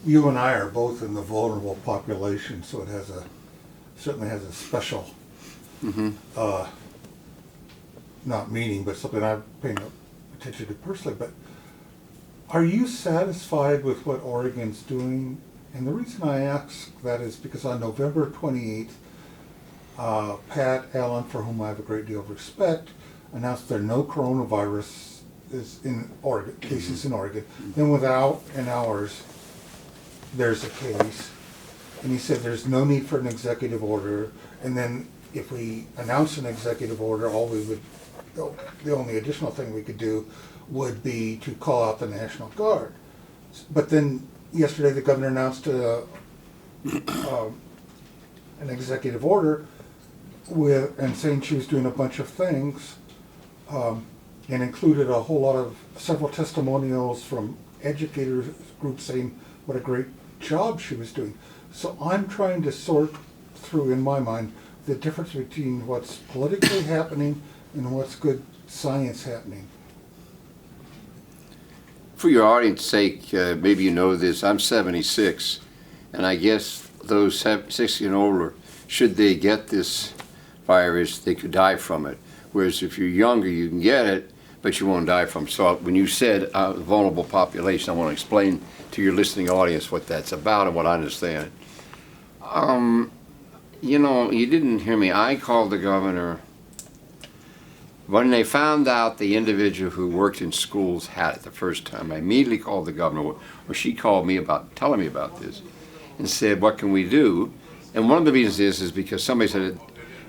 You and I are both in the vulnerable population, so it certainly has a special, not meaning, but something I'm paying attention to personally. But are you satisfied with what Oregon's doing? And the reason I ask that is because on November 28th, Pat Allen, for whom I have a great deal of respect, announced there are no coronavirus in Oregon, cases in Oregon. Then without an hours, there's a case. And he said there's no need for an executive order. And then if we announce an executive order, the only additional thing we could do would be to call out the National Guard. But then yesterday the governor announced an executive order and saying she was doing a bunch of things, and included a whole lot of several testimonials from educators groups saying what a great job she was doing. So I'm trying to sort through, in my mind, the difference between what's politically happening and what's good science happening. For your audience's sake, maybe you know this, I'm 76, and I guess those 60 and older, should they get this virus, they could die from it. Whereas if you're younger, you can get it, but you won't die from it. So when you said vulnerable population, I want to explain to your listening audience what that's about and what I understand. You know, you didn't hear me. I called the governor when they found out the individual who worked in schools had it the first time. I immediately called the governor, or she called me telling me about this, and said, what can we do? And one of the reasons is because somebody said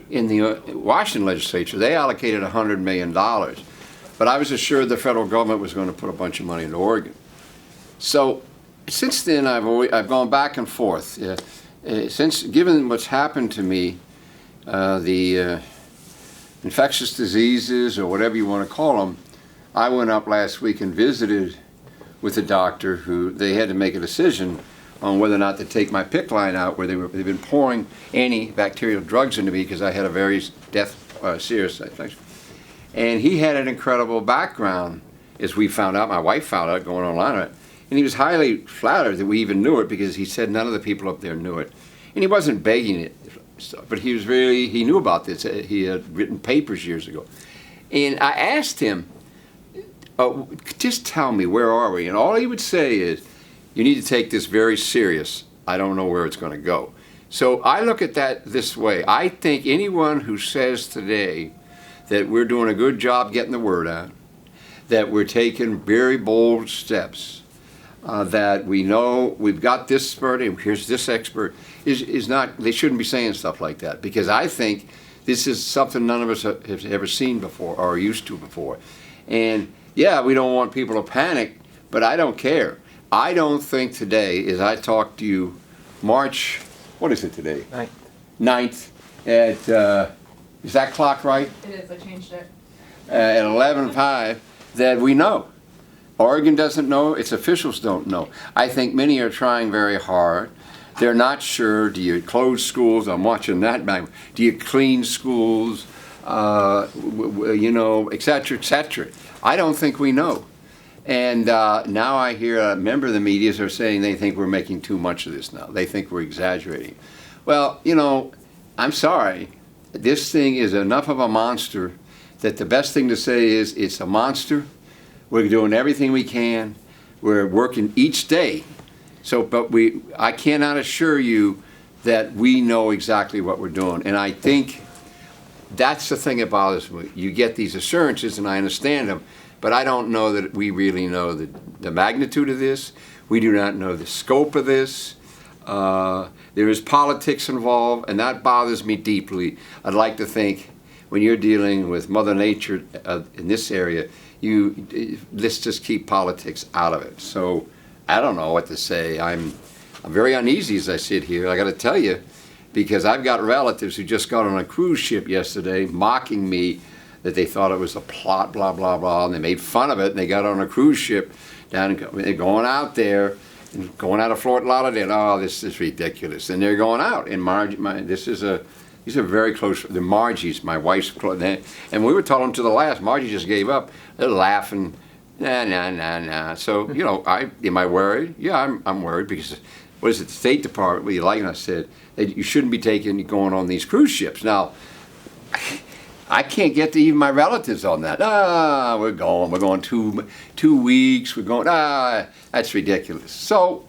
in the Washington legislature, they allocated $100 million. But I was assured the federal government was going to put a bunch of money into Oregon. So since then, I've gone back and forth. Given what's happened to me, the infectious diseases, or whatever you want to call them, I went up last week and visited with a doctor who they had to make a decision on whether or not to take my PICC line out, where they've been pouring antibacterial drugs into me because I had a very serious infection. And he had an incredible background, as we found out, my wife found out going online, and he was highly flattered that we even knew it, because he said none of the people up there knew it. And he wasn't begging it, but he knew about this. He had written papers years ago. And I asked him, just tell me, where are we? And all he would say is, you need to take this very serious. I don't know where it's going to go. So I look at that this way. I think anyone who says today that we're doing a good job getting the word out, that we're taking very bold steps, that we know we've got this expert and here's this expert, is not, they shouldn't be saying stuff like that, because I think this is something none of us have ever seen before or are used to before. And yeah, we don't want people to panic, but I don't care. I don't think today, as I talk to you, March, what is it today? 9th at, is that clock right? It is, I changed it. At 11:05, that we know. Oregon doesn't know, its officials don't know. I think many are trying very hard. They're not sure. Do you close schools? I'm watching that back. Do you clean schools? You know, et cetera, et cetera. I don't think we know. And now I hear a member of the media are saying they think we're making too much of this now. They think we're exaggerating. Well, you know, I'm sorry. This thing is enough of a monster that the best thing to say is it's a monster. We're doing everything we can. We're working each day. So, but I cannot assure you that we know exactly what we're doing. And I think that's the thing that bothers me. You get these assurances, and I understand them, but I don't know that we really know the magnitude of this. We do not know the scope of this. There is politics involved, and that bothers me deeply. I'd like to think when you're dealing with Mother Nature in this area, let's just keep politics out of it. So I don't know what to say. I'm very uneasy as I sit here. I got to tell you, because I've got relatives who just got on a cruise ship yesterday mocking me that they thought it was a plot, blah, blah, blah, and they made fun of it, and they got on a cruise ship they're going out there, and going out of Fort Lauderdale. Oh, this is ridiculous. And they're going out. And these are very close. The Margie's, my wife's close. And we were telling them to the last, Margie just gave up. They're laughing. Nah. So, am I worried? Yeah, I'm worried because, what is it, the State Department, well, you like I said, that you shouldn't be going on these cruise ships. Now, I can't get to even my relatives on that. We're going 2 weeks, we're going, that's ridiculous. So,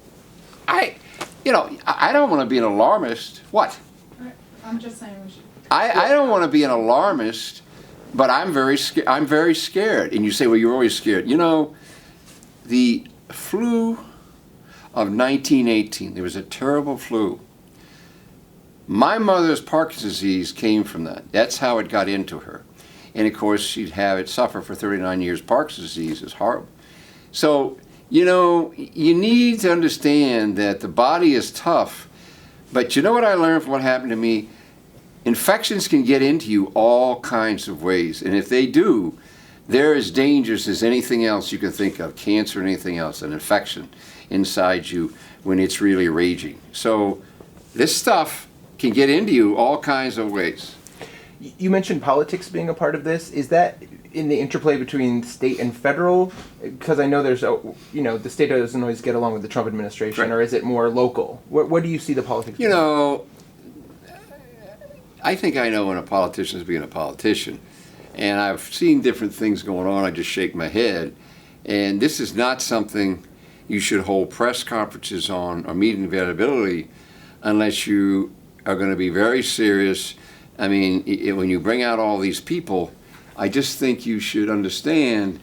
I don't want to be an alarmist. What? I'm just saying we should. I don't want to be an alarmist, but I'm very scared. And you say, well, you're always scared. The flu of 1918, there was a terrible flu. My mother's Parkinson's disease came from that. That's how it got into her. And of course, she'd have it suffer for 39 years. Parkinson's disease is horrible. So, you need to understand that the body is tough. But you know what I learned from what happened to me? Infections can get into you all kinds of ways. And if they do, they're as dangerous as anything else you can think of, cancer or anything else, an infection inside you when it's really raging. So this stuff can get into you all kinds of ways. You mentioned politics being a part of this. Is that in the interplay between state and federal? Because I know there's, the state doesn't always get along with the Trump administration, right. Or is it more local? Where do you see the politics? I think I know when a politician is being a politician. And I've seen different things going on. I just shake my head. And this is not something you should hold press conferences on or meeting availability unless you are going to be very serious. I mean, when you bring out all these people, I just think you should understand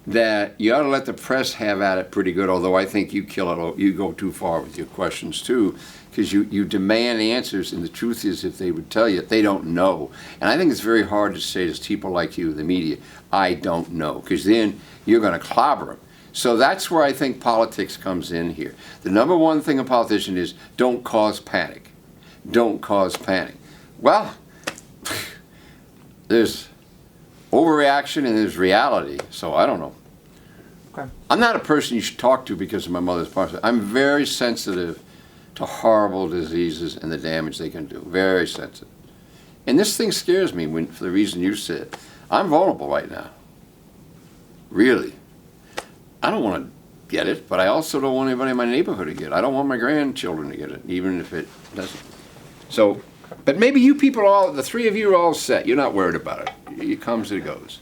that you ought to let the press have at it pretty good, although I think you go too far with your questions too, because you demand answers, and the truth is, if they would tell you, they don't know. And I think it's very hard to say to people like you, the media, I don't know, because then you're going to clobber them. So that's where I think politics comes in here. The number one thing a politician is, don't cause panic. Don't cause panic. Well, there's overreaction and there's reality, so I don't know. Okay. I'm not a person you should talk to because of my mother's Parkinson's. I'm very sensitive to horrible diseases and the damage they can do. Very sensitive. And this thing scares me for the reason you said. I'm vulnerable right now. Really. I don't want to get it, but I also don't want anybody in my neighborhood to get it. I don't want my grandchildren to get it, even if it doesn't. So, but maybe you people the three of you are all set. You're not worried about it. It comes and it goes.